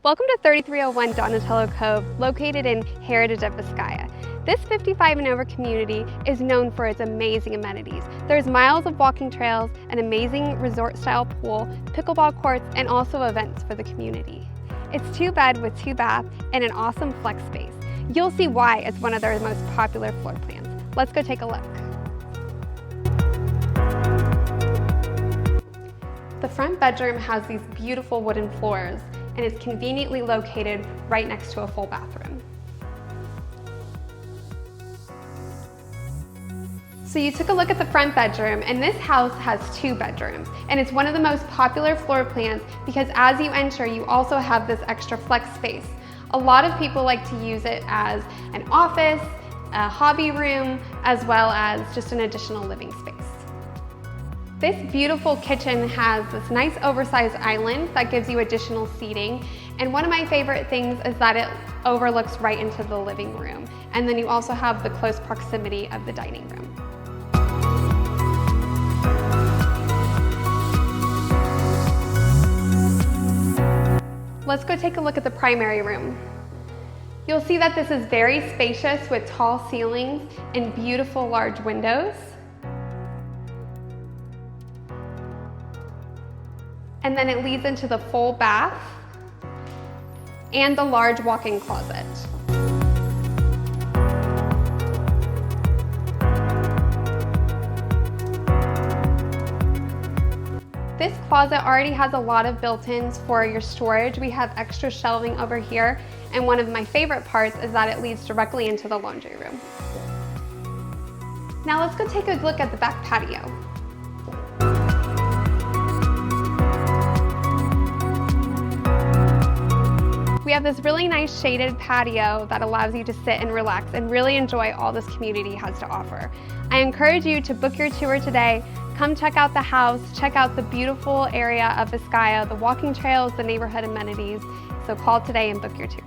Welcome to 3301 Donatello Cove, located in Heritage of Vizcaya. This 55 and over community is known for its amazing amenities. There's miles of walking trails, an amazing resort-style pool, pickleball courts, and also events for the community. It's 2-bed with 2 baths and an awesome flex space. You'll see why it's one of their most popular floor plans. Let's go take a look. The front bedroom has these beautiful wooden floors and is conveniently located right next to a full bathroom. So you took a look at the front bedroom, and this house has 2 bedrooms, and it's one of the most popular floor plans because as you enter, you also have this extra flex space. A lot of people like to use it as an office, a hobby room, as well as just an additional living space. This beautiful kitchen has this nice oversized island that gives you additional seating. And one of my favorite things is that it overlooks right into the living room. And then you also have the close proximity of the dining room. Let's go take a look at the primary room. You'll see that this is very spacious with tall ceilings and beautiful large windows. And then it leads into the full bath and the large walk-in closet. This closet already has a lot of built-ins for your storage. We have extra shelving over here, and one of my favorite parts is that it leads directly into the laundry room. Now let's go take a look at the back patio. We have this really nice shaded patio that allows you to sit and relax and really enjoy all this community has to offer. I encourage you to book your tour today. Come check out the house, check out the beautiful area of Vizcaya, the walking trails, the neighborhood amenities. So call today and book your tour.